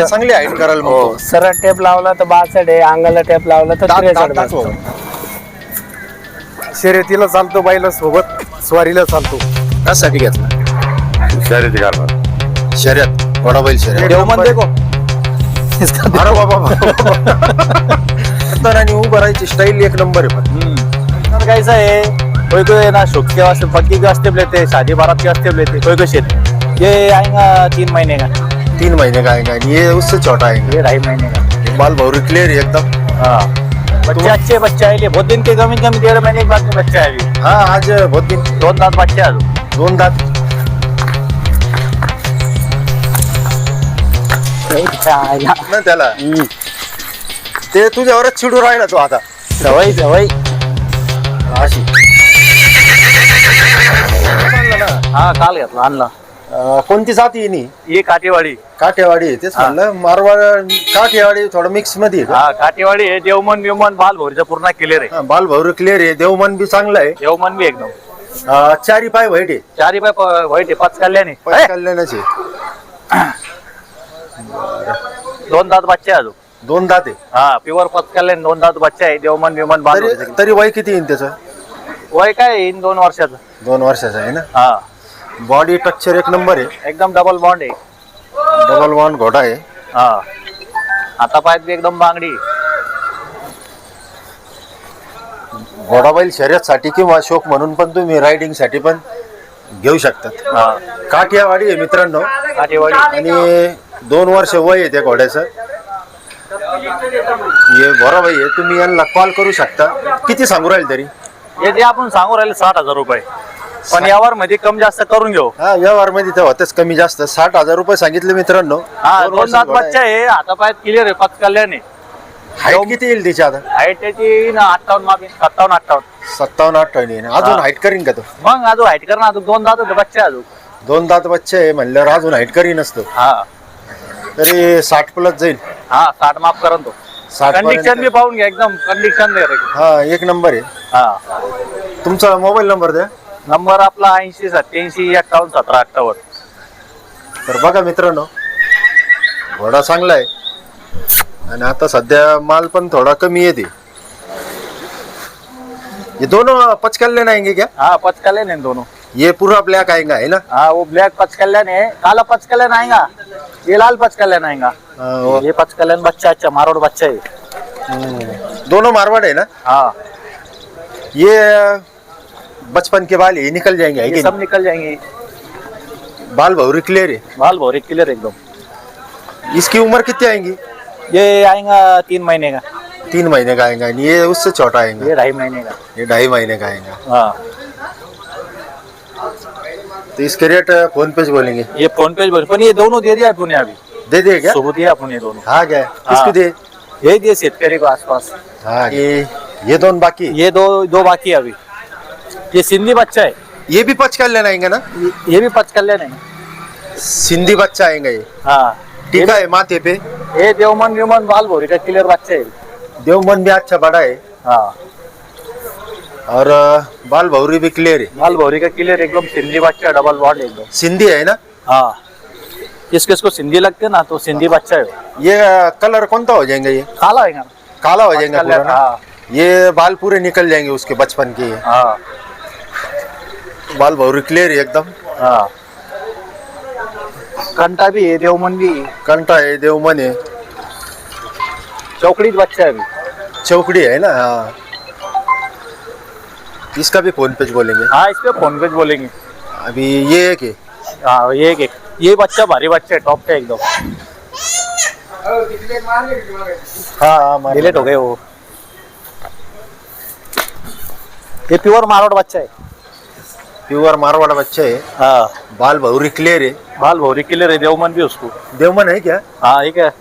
चांगली हाईट करायला मग सरळ टेप लावला तर 62 आहे, अंगाला टेप लावला तर 63 बसतो. शर्यतीला चालतो बाईला सोबत, स्वारीला चालतो. कशासाठी घेतला? शर्यती करणार. शर्यत बडा बैल शर्यत. देवमन देखो अरे बाबा आणि उभं राहायची स्टाईल एक नंबर आहे. तर कैसा है, कोई कोई है ना शुभ के वास्ते पक्की के वास्ते लेते हैं, शादी बारात के वास्ते लेते, कोई कोई शेत ये आएगा 3 महीने का, 3 महीने का आएगा, ये उससे छोटा आएगा. ये 2.5 महीने का. बाल भौरी क्लियर है एकदम. हाँ बच्चे अच्छे बच्चे आए, बहुत दिन के कमी 1.5 महीने के बाद में बच्चे आए. हाँ आज बहुत दिन. 2 दात बच्चे आज 2 दात. ना त्याला ते तुझ्यावरच चिडू राहिला तो आता. सवय सवय. अशी हा काल घेतला आणला. कोणती जाती आहे? ही काठीवाडी. काठेवाडी आहे. तेच म्हणलं मारवाड काठेवाडी थोडं मिक्स मध्ये आहे का? हा काठीवाडी आहे. देवमन विमन बाल भोरीचा पूर्ण क्लिअर आहे. बाल भौरी क्लियर आहे. देवमन बी चांगलं आहे. देवमन बी एकदम. चारी पाय व्हाईट आहे. 4 पाय वाईट आहे. 5 कल्याणी. कल्याणाचे 2 दात बच्चे अजून. 2 दात आहे. हा प्युअर 5 कल्याण 2 दात बच्चे आहे. देवमन विमन बाल भोरीचा. तरी वय किती येईल त्याचं? वय काय येईन 2 वर्षाचं. 2 वर्षाचा आहे ना. हा बॉडी स्ट्रक्चर एक नंबर आहे. एकदम डबल बॉन्ड आहे. डबल बॉन्ड घोडा आहे. हा आता पायात बी एकदम बांगडी. घोडा बैल शर्यतसाठी किंवा शौक म्हणून पण तुम्ही रायडिंग साठी पण घेऊ शकतात. हा काठियावाडी आहे मित्रांनो. काठीवाडी. आणि 2 वर्ष वय आहे त्या घोड्याचं. हे बरोबर आहे. तुम्ही यांना कॉल करू शकता. किती सांगू राहील तरी? हे जे आपण सांगू राहिले 60,000 रुपये, पण यावर मध्ये कमी जास्त करून घेऊ. हा व्यवहार मध्ये तर होतेच कमी जास्त. 60,000 रुपये सांगितले मित्रांनो. हा 2 2 दात घोडा आहे. बच्चा आहे. आता पायात क्लिअर आहे. 5 कल्याण आहे. हाईट किती येईल तिची आता? हाईट त्याची 58 मागे 57-58. 57-58 आहे ना. अजून हाईट करीन का तो? मग अजून हाईट कर ना. अजून 2 दात होते बच्चे अजून. 2 दात बच्चे आहे म्हणल्यावर अजून हाईट करीन असतो. हा तरी 60 प्लस जाईल. हा 60 माफ करून तो. 60 कंडिशन बी पाहून घ्या. एकदम कंडिशन दे. हा एक नंबर आहे. हा तुमचा मोबाईल नंबर द्या. नंबर आपला 80 87 51 17 58. तर बघा मित्रांनो घोडा चांगला आहे. आणि आता सध्या माल पण थोडा कमी येते. ये दोनों 5 कल्याण आएंगे क्या? हाँ 5 कल्याण है दोनों. ये पूरा ब्लैक आएगा है ना? हाँ वो ब्लैक 5 कल्याण है. काला 5 कल्याण आएगा. ये लाल 5 कल्याण आएगा. ये 5 कल्याण बच्चा अच्छा मारवाड़ बच्चा है. दोनों मारवाड़ है ना? हाँ ये बचपन के बाल ये निकल जाएंगे है ये कि सब निकल जाएंगे. बाल भौरी क्लियर है. बाल भोरे क्लियर एकदम. इसकी उम्र कितनी आएंगी? ये आएगा 3 महीने का. 3 महीने का आएगा. ये उससे छोटा आएगा. ये 2.5 महीने का. ये 2.5 महीने का आएगा. हाँ तो इसके रेट फोन पे बोलेंगे. ये फोन पे बोल. पण ये दोनों दे दिया अपन ने अभी. दे दे क्या? सोबत दिया अपन ये दोनों. हाँ क्या किसको दे? ये दिए शेतकरी को आसपास. हाँ ये दोनों बाकी. ये दो बाकी है अभी. ये सिंधी बच्चा है. ये भी 5 कल्याण आएंगे ना? ये भी 5 कल्याण है. सिंधी बच्चा आएगा ये. हाँ टीका है माथे पे. ये देवमन विमन बाल भोरी का क्लियर बच्चा है. देवमन भी अच्छा बड़ा है. हाँ और बाल भौरी भी क्लियर है. बाल भोरी का क्लियर एकदम सिंधी बच्चा डबल बॉन्ड एकदम. सिंधी है ना? हाँ इसको सिंधी लगते ना तो सिंधी बच्चा है. ये कलर कौन सा हो जाएंगे? ये काला है ना. काला हो जाएगा पूरा ना? हाँ ये बाल पूरे निकल जाएंगे उसके बचपन के. हाँ बाल भौरी क्लियर है एकदम. हाँ कंटा भी है. देवमन भी कंटा है. देवमन है. चौकड़ी बच्चा है अभी. चौकड़ी है ना? हाँ इसका भी फोन पे बोलेंगे. हाँ इस पे फोन पे बोलेंगे. अभी ये है कि हाँ ये बच्चा भारी बच्चा है. टॉप का एकदम. हाँ डिलीट हो गए वो. ये प्योर मारवाड़ बच्चा है. प्योर मारवाड़ा बच्चा है. हाँ बाल भौरी क्लियर है. बाल भोरी क्लियर है. देवमन भी उसको. देवमन है क्या? हाँ ठीक है.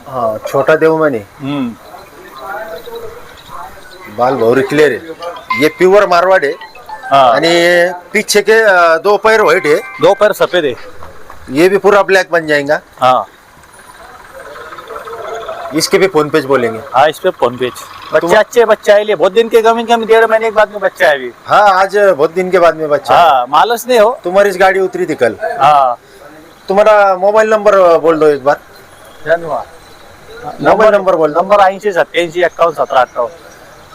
हाँ छोटा देवमन है. बाल भौरी क्लियर है. ये प्योर मारवाड़ है. हाँ आणि पीछे के 2 पैर व्हाइट है. 2 पैर सफेद है. ये भी पूरा ब्लैक बन जाएगा. हाँ इसके भी फोन पे बोलेंगे. हाँ इस पे फोन पे. बच्चे अच्छे बच्चे आए. बहुत दिन के कमी 1.5 महीने के बाद में बच्चा है अभी. हाँ आज बहुत दिन के बाद में बच्चा. हाँ मालस नहीं हो. तुम्हारी गाड़ी उतरी थी कल. हाँ तुम्हारा मोबाइल नंबर बोल दो एक बार. नंबर बोल. नंबर 80 87 51 17 58.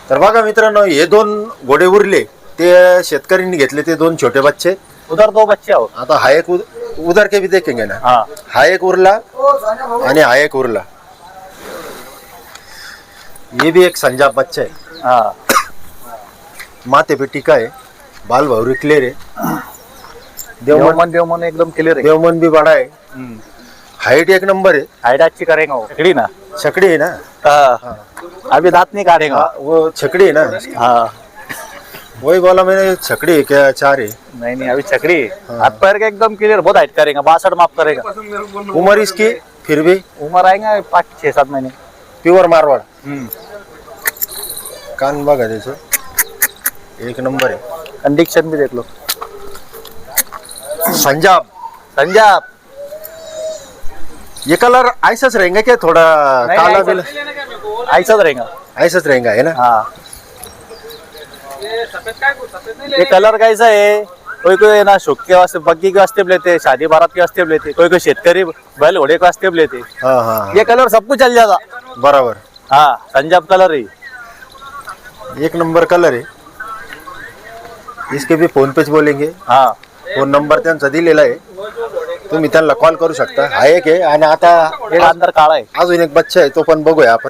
तर बघा मित्रांनो, हे दोन घोडे उरले ते शेतकऱ्यांनी घेतले, ते दोन छोटे बच्चे. उधर 2 बच्चे हो. आता हा एक उधर के भी देखेंगे ना. हाँ हा एक उरला आणि हा एक उरला. ये भी एक संजाब बच्चा है, हाँ. माथे पे टीका है, बाल भौरी क्लियर है, देवमन एकदम क्लियर है. देवमन भी बड़ा है, हाइट एक नंबर है. हाइट अच्छी करेगा वो. छकड़ी ना. छकड़ी है ना. हाँ. अभी दांत नहीं काटेगा. हाँ, वो छकड़ी है ना. हाँ. वही बोला मैंने, छकड़ी है क्या, चार है. नहीं अभी छकड़ी है. हाथ पैर का एकदम क्लियर, बहुत हाइट करेगा, 62 माफ करेगा. उम्र इसकी फिर भी उम्र आएगा 5-6-7 महीने. प्युअर मारवाड़. कान बघा त्याचं एक नंबर आहे. कंडीशन भी देख लो. संजाब. पंजाब. ये कलर ऐसाच रहेगा क्या, थोड़ा काला बिल ऐसा रहेगा. ऐसाच रहेगा है ना. हाँ. ये कलर कैसा है, कोई है ना शौक के वास्ते, बग्गी के वास्ते भी लेते, शादी बारात के वास्ते भी लेते, कोई शेतकरी बैल घोड़े के वास्ते भी लेते. हाँ हाँ ये कलर सबको चल जाता. बराबर. हाँ पंजाब कलर है. एक नंबर कलर है. इसके भी फोन पेच बोलेंगे. हाँ फोन नंबर त्यांचा दिलेला आहे, तुम्ही त्यांना कॉल करू शकता. हा एक आहे आणि आता एक अंदर काला है. अजून एक बच्चा आहे, तो पण बघूया आपण.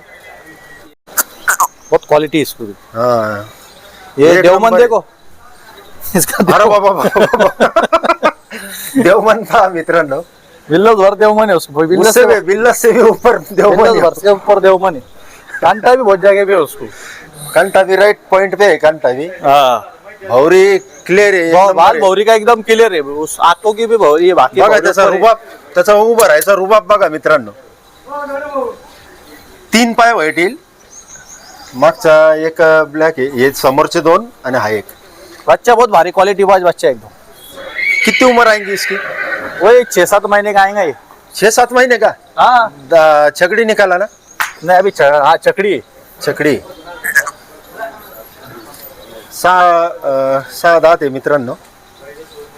बहुत क्वालिटी इसको. हाँ ये एक देवमन नंबर देखो इसका. अरे बाबा देवमन था मित्रांनो. विल्लोस भर देवमन है उसको. बिल्ला से भी ऊपर देवमन विल्लोस भर से ऊपर देवमन है. कांटा भी बहुत जगह पे है उसको. कंटा भी राइट पॉइंट पे है. कंटा भी हाँ. भौरी क्लियर आहे. एक नंबर बाल आहे. भौरी का एकदम क्लियर है. उस आंखों की भी भौरी है. बाकी बघा भौरी त्याचा ऊपर है. रुबाब, त्याचा उभा राहायचा रुबाब बघा मित्रांनो. 3 पाय व्हाईट येईल, मागचा एक ब्लॅक आहे, हे समोरचे 2 आणि हा एक. बच्चा बहुत भारी क्वालिटी वाइज बच्चा है एकदम. किती उम्र आएंगी इसकी. वही 6-7 महीने का आएगा ये. 6-7 महीने का. हाँ. छकड़ी निकाला ना. नहीं अभी हाँ चकड़ी है. छकड़ी 6 दात आहे मित्रांनो.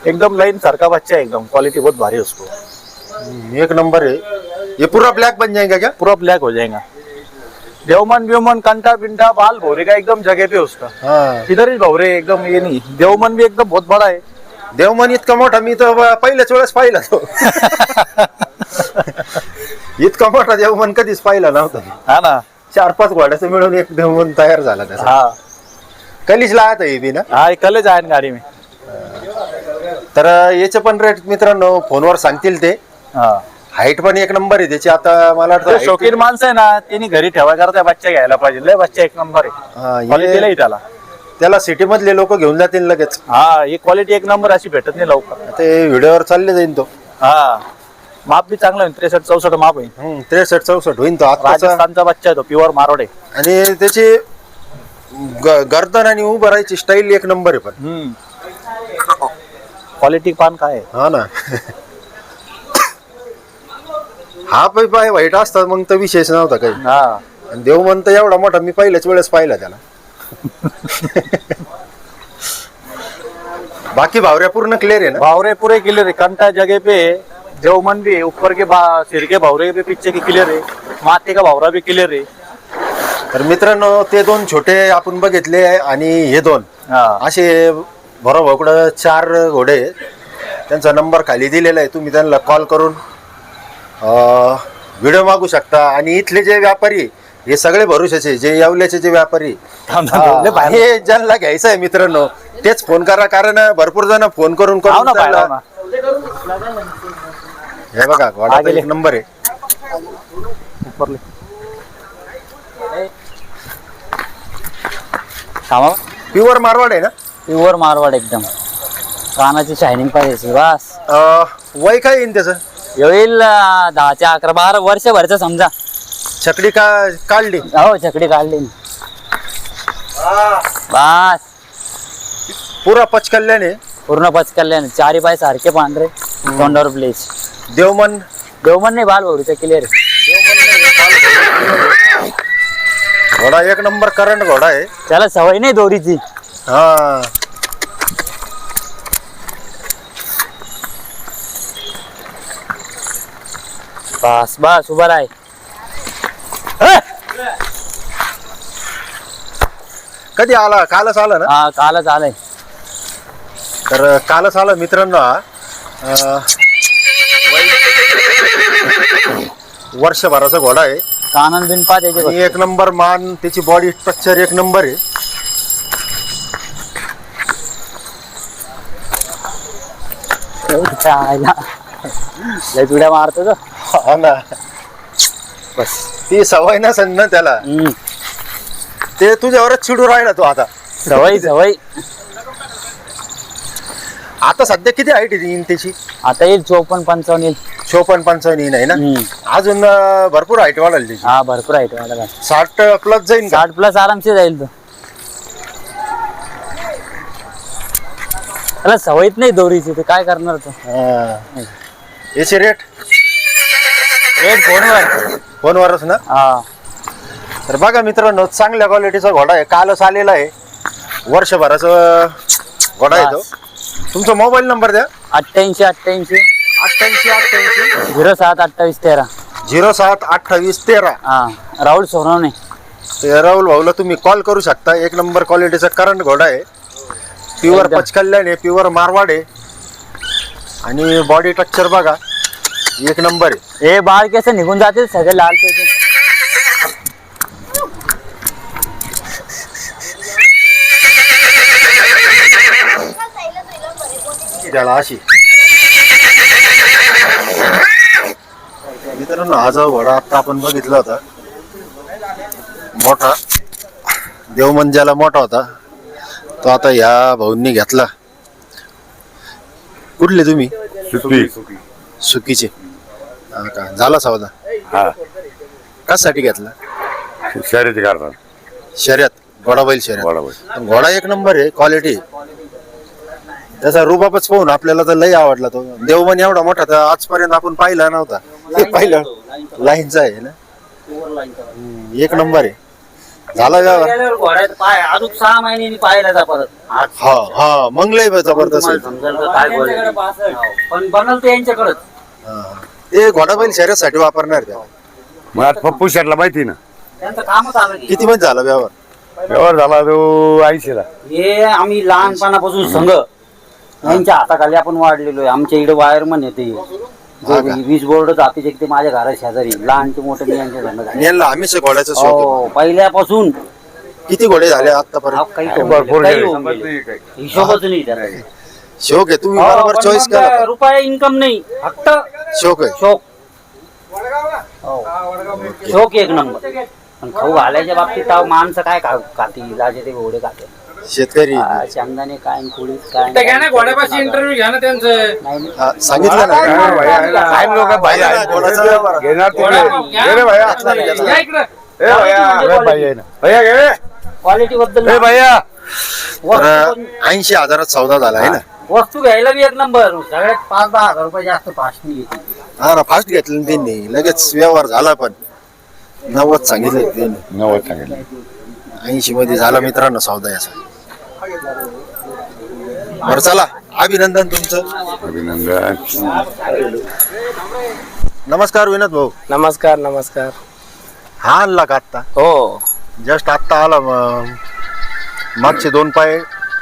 एकदम लाइन सारखा बच्चा है एकदम. क्वालिटी बहुत भारी है उसको. एक नंबर है. ये पूरा ब्लैक बन जाएगा क्या. पूरा ब्लैक हो जाएगा. देवमन कंटा बिंटा बाल भौरे का एकदम जगह पे उसका. हाँ इधर ही भौरे एकदम. ये नहीं देवमन भी एकदम बहुत बड़ा है. देवमन इतका मोठा मी तर पहिल्याच वेळेस पाहिला तो. इतका मोठा देवमन कधीच पाहिला नव्हता. हा ना. 4-5 घोड्याचं मिळून एक देवमन तयार झाला त्याचा. हाँ कलीच लात आहे बी ना. हाँ कल जाए गाड़ी में. तर याचे पण रेट मित्रांनो फोनवर सांगतील ते. हाँ. हाईट पण एक नंबर आहे त्याची. आता मला जो वाटतं शौकीन माणसं आहे ना त्यांनी घरी ठेवा करता बच्चा घ्यायला पाहिजे. लय बच्चा एक नंबर आहे. हा, क्वालिटी हे- लई त्याला. त्याला सिटी मधले लोक घेऊन जातील लगेच. हा ही क्वालिटी एक नंबर अशी भेटत नाही लवकर. ते व्हिडिओवर चालले जाईन तो. हा माप भी चांगलं आहे. 63-64 माप आहे. 63-64 होईन तो आताचा. राजस्थानचा बच्चा आहे तो. प्युअर मारोड आहे. आणि त्याची गर्दन आणि उभं राहायची स्टाईल एक नंबर आहे पण. क्वालिटी पान काय आहे. हा ना. हा पाय वाईट असतात मग तर विशेष नव्हता काही. हा आणि देव म्हणतं एवढा मोठा मी पहिल्याच वेळेस पाहिला त्याला. बाकी भावऱ्या पूर्ण क्लियर आहे ना. भावरे पूरे क्लियर है. कंटा जगह पे देवमन भी है. ऊपर के सिर के भावरे भी पीछे की क्लियर है. माथे का भावरा भी क्लियर है. तर मित्रांनो ते 2 छोटे आपण बघितले आणि हे 2 हा असे बरोबर 4 घोडे आहेत. त्यांचा नंबर खाली दिलेला आहे. तुम्ही त्यांना कॉल करून व्हिडिओ मागू शकता. आणि इथले जे व्यापारी हे सगळे भरोशाचे, जे येवल्याचे जे व्यापारी हे ज्यांना घ्यायचं आहे मित्रांनो तेच फोन करा. कारण भरपूर जण फोन करून हाव ना त्यांना- पाहिलं ना. हे बघा घोडा एक नंबर आहे. ऊपर ले. थांबा. प्युअर मारवाड आहे ना. प्युअर मारवाड एकदम. कानाची शायनिंग पाहिजे बस. वय काय येईन त्याचं. येईल 10 ते 11 12 वर्षभरचं समजा. छकडी का काढली. हो छकडी काढली बस. पुरा पचकल्याने. पूर्ण पचकल्याने. 4 पाय सारखे पांढरे. तोंडावर ब्लेच. देवमन देवमन नाही बाल भोवरीचा क्लिअर. घोडा एक नंबर करंट घोडा आहे. त्याला सवय नाही दोरीची. हा बस बस उभा राय. कधी आला? कालच आला ना? हा कालच आलाय. तर कालच आला मित्रांनो हा. वर्षभराचा घोडा आहे कानन बिन पा त्याचे आणि एक नंबर मान, त्याची बॉडी स्ट्रक्चर एक नंबर आहे. लय तुड्या मारतो तो. हा ना, बस ती सवय नसेल ना त्याला, ते तुझ्यावरच चिडू राहिला तो आता. सवय सवय. आता सध्या किती हाईट आहे त्याची? आता येईल 54-55 येईल. 54-55 नाही ना? अजून भरपूर हाईट वाढेल त्याची. हा भरपूर आहे मला. 60 प्लस जाईल का? 60+ आरामशी जाईल तो. त्याला सवयीत नाही दोरीची, ते काय करणार तो. याचे रेट रेट फोनवर. फोनवरच ना? हा तर बघा मित्रांनो, चांगल्या क्वालिटीचा घोडा आहे, कालच आलेला आहे. वर्षभराचा घोडा आहे तो. तुमचा मोबाईल नंबर द्या. 88 88 07 28 13. 07 28 13. हा राहुल सोनवणे. ते राहुल भाऊला तुम्ही कॉल करू शकता. एक नंबर क्वालिटीचा करंट घोडा आहे, प्युअर एकदम. पचकल्याण आहे, प्युअर मारवाड आहे आणि बॉडी स्ट्रक्चर बघा एक नंबर आहे. हे बाळ कसं निघून जाते सगळे लाल त्याचे. त्याला अशी मित्रांनो, हा जो घोडा आता आपण बघितला होता मोठा, देवमंजाला मोठा होता, तो आता ह्या भाऊंनी घेतला. कुठले तुम्ही? सुट्टी. सुकीचे? हा का, झाला सौदा? हा कशासाठी घेतला? शर्यती करणार. शर्यत, घोडा बैल शर्यत. बरोबर. घोडा एक नंबर आहे, क्वालिटी. त्याचा रुबाबच पाहून आपल्याला तर लय आवडला तो. देवमन एवढा मोठा तर आजपर्यंत आपण पाहिला नव्हता. हे पाहिलं लाईनचा आहे ना, एक नंबर आहे. झाला व्यवहार? घोड्यात पाय अजून 6 महिन्यांनी पाहायला परत. हा हा, मग लय जबरदस्त आहे. पण बनल ते यांच्याकडे. हा. ते घोडा बैल शर्यतीसाठी वापरणार त्या. मग आता पप्पू शेटला माहिती ना, त्यांचं कामच आलं की. किती मध्ये झाला व्यवहार? व्यवहार झाला तो 80ला. हे आम्ही लहानपणापासून संघ यांच्या हाताखाली आपण वाढलेलो आहे. आमच्या इकडे वायरमन येते, 20 बोर्ड जाते ते माझ्या घरा शेजारी. लहानचे मोठे मी यांच्या संघ झाले. यांना आम्हीच घोड्याचा शौक हो पहिल्यापासून. आहे. किती घोडे झाले आतापर्यंत? भरपूर काही गेले. होऊन गेले. हिशोबच नाही त्याला. शौक आहे, तुम्ही बरोबर चॉईस करा. रुपया इन्कम नाही, फक्त शौक आहे. शोक. शोक एक नंबर. पण खाऊ घालायच्या बाबतीत तर माणसं काय खाती लाजे ते घोडे खाते. शेतकरी शेंगदाणे काय कुळीत काय इंटरव्ह्यू घ्या ना त्यांचं. नाही हा, सांगितलं ना. काय लोक भाई आहे. घोड्याचा व्यवहार आहे. घेणार तिकडे. घे रे भैया. या इकडं. ए भैया. भैया आहे ना. भैया घे. क्वालिटी बद्दल ए भैया. तर 80,000 सौदा झाला आहे ना. वस्तू घ्यायला बी एक नंबर. सगळ्यात 5-10 हजार रुपये जास्त फास्ट घेते. हा ना, फास्ट घेतलं ना त्यांनी, लगेच व्यवहार झाला. पण 90 सांगितलं त्यांनी. 90 सांगितलं. 80 मध्ये झाला मित्रांनो सौदा याचा. बरं चला, अभिनंदन तुमचं. अभिनंदन. नमस्कार विनोद भाऊ. नमस्कार नमस्कार. हा आणला का आत्ता? हो, जस्ट आत्ता आला. मागचे 2 पाय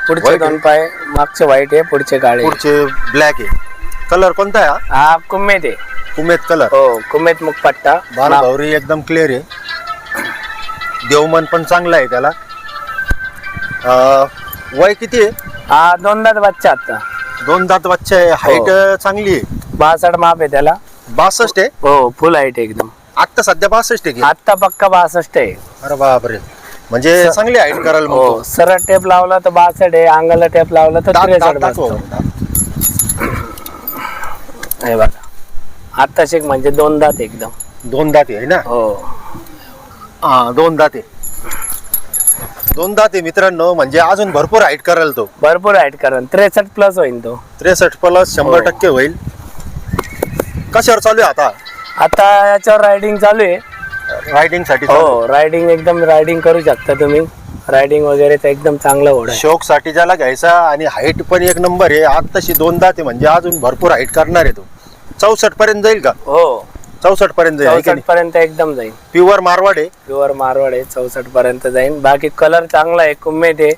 पुढचे White 2 पाय, मागचे व्हाईट आहे, पुढचे काळे. पुढचे ब्लॅक आहे. कलर कोणता आहे हा? हा कुमेत आहे. उमेद कलर. हो कुमेत मुखपट्टा. बाल भावरी एकदम क्लिअर आहे. देवमन पण चांगला आहे त्याला. वय किती आहे? हा 2 दात बच्चा आता. 2 दात बच्चा आहे. हाईट चांगली आहे. 62 माप आहे त्याला. 62 आहे. हो फुल हाईट एकदम. आता सध्या 62 आहे की? आता पक्का 62 आहे. अरे बापरे, म्हणजे चांगली हाईट करायला मग हो तो. सरळ टेप लावला तर 62 आहे, अंगाला टेप लावला तर दात 63 दाखव. बसतो. हे बघा आता शेक म्हणजे 2 दात एकदम. 2 दात आहे ना? हो हा 2 दात आहे. 2 दात आहे मित्रांनो, म्हणजे अजून भरपूर हाईट करायला तो. भरपूर हाईट कारण 63 प्लस होईल तो. 63 प्लस 100% होईल. कशावर चालू आहे आता? आता याच्यावर रायडिंग चालू आहे. रायडिंग साठी? हो रायडिंग एकदम रायडिंग करू शकता तुम्ही. रायडिंग वगैरे तर एकदम चांगला घोडा आहे. शौक साठी ज्याला घ्यायचा, आणि हाईट पण एक नंबर आहे. आताशी 2 दात आहे, म्हणजे अजून भरपूर हाईट करणार आहे तो. 64 पर्यंत जाईल का? हो 64 पर्यंत जाईल 64 पर्यंत एकदम जाईल. प्युअर मारवाड आहे. प्युअर मारवाड आहे, 64 पर्यंत जाईल. बाकी कलर चांगला आहे, कुम्मेत आहे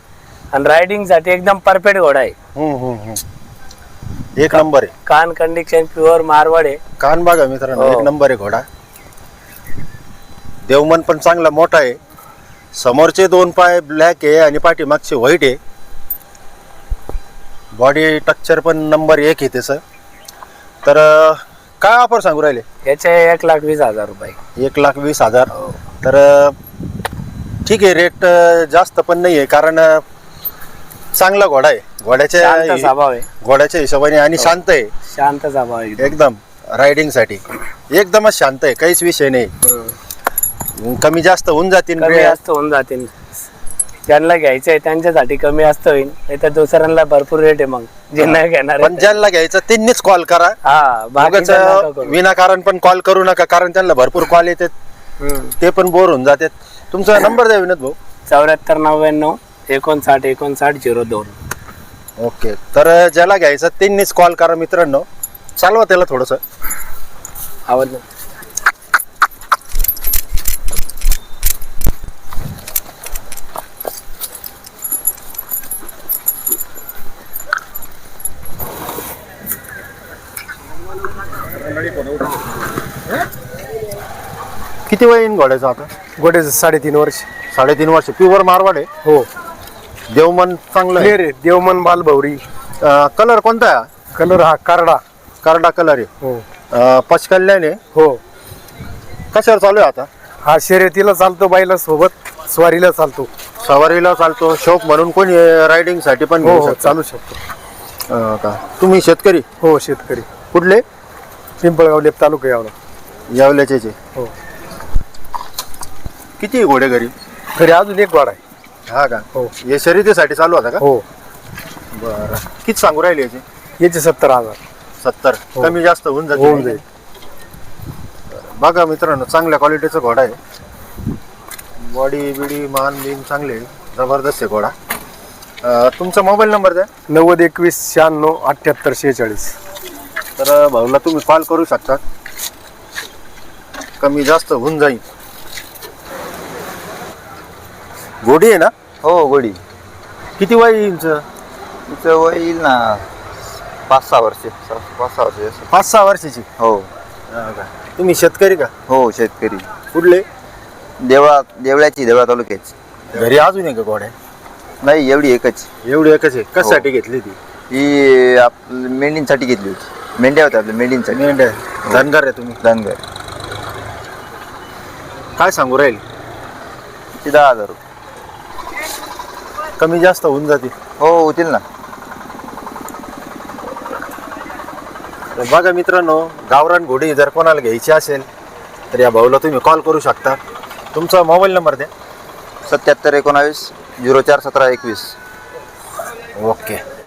आणि रायडिंग साठी एकदम परफेक्ट घोडा आहे. एक नंबर आहे. कान कंडिशन प्युअर मारवाड आहे. कान बघा मित्रांनो, हो. एक नंबर आहे घोडा. देवमन पण चांगला मोठा आहे. समोरचे 2 पाय ब्लॅक आहे आणि पाठीमागचे व्हाईट आहे. बॉडी स्ट्रक्चर पण नंबर 1 आहे त्याचं. तर काय ऑफर सांगू राहिले? याचे 1,20,000 रुपये. 1,20,000. तर ठीक आहे, रेट जास्त पण नाही आहे, कारण चांगला घोडा आहे. शांत स्वभाव आहे, घोड्याच्या हिशोबाने आणि शांत आहे शांत स्वभाव आहे. एकदम. रायडिंग साठी एकदमच शांत आहे, काहीच विषय नाही. कमी जास्त होऊन जातील, कमी जास्त होऊन जातील. ज्यांना घ्यायचं आहे त्यांच्यासाठी कमी जास्त होईल, नाही तर दुसऱ्यांना भरपूर रेट आहे. मग जे नाही घेणार पण ज्यांना घ्यायचं त्यांनीच कॉल करा. हा, बाकीचं नका करू. विनाकारण पण कॉल करू नका, कारण त्यांना भरपूर कॉल येतात, ते पण बोर होऊन जातात. तुमचा नंबर द्या विनोद भाऊ. 7499 59 59 02. ओके. तर ज्याला घ्यायचं त्यांनीच कॉल करा मित्रांनो. चालवा त्याला थोडस. आवडलं. किती वय येईन घोड्याचं आता? गोड्याचं 3.5 वर्ष. 3.5 वर्ष. प्युअर मारवाड आहे. हो, देवमन चांगलं क्लिअर आहे. आहे. देवमन बालभौरी. कलर कोणता आहे? कलर हा कारडा. करडा कलर आहे. हो पचकल्याने. हो. कशावर चालू आहे आता? हा शर्यतीला चालतो, बाईला सोबत स्वारीला चालतो. सवारीला चालतो. शौक म्हणून कोणी रायडिंग साठी पण हो घेऊ हो, शकतं. चालू शकतो. का तुम्ही शेतकरी? हो, शेतकरी. कुठले? पिंपळगाव लेप तालुका यावला. यावल्याचे. हो. किती घोडे घरी? घरी अजून एक वाडा आहे. हा का? हो. हे शर्यतीसाठी चालू होता का? हो. बरं. किती सांगू राहिले याचे? याचे 70,000. 70. हो. कमी जास्त होऊन होऊन जाईल. जाईल. बघा मित्रांनो, चांगल्या क्वालिटीचा घोडा आहे. बॉडी बिडी मान बिन चांगले, जबरदस्त आहे घोडा. तुमचा मोबाईल नंबर द्या. 90 21 96 78 46. तर भाऊला तुम्ही कॉल करू शकता, कमी जास्त होऊन जाईल. घोडी आहे ना? हो, गोडी. किती वय येईल? तिचं वय येईल ना 5-6 वर्ष. 5-6 वर्ष. 5-6 वर्षाची. हो तुम्ही शेतकरी का? हो, शेतकरी. कुठले? देवळा तालुक्याची. घरी अजून आहे का घोड्या? नाही, एवढी एकच. एवढी एकच आहे. कशासाठी घेतली ती? ही मेंढींसाठी घेतली होती. मेंढ्या होत्या आपल्या मेंढींसाठी. मेंढ्या. धनगर आहे तुम्ही? धनगर. काय सांगू राहील? ती 10,000 रुपये. कमी जास्त होऊन जाते. हो, होतील ना. तर बघा मित्रांनो, गावरान घोडी जर कोणाला घ्यायची असेल तर या भाऊला तुम्ही कॉल करू शकता. तुमचा मोबाईल नंबर द्या. 77 19 04 17 21. ओके.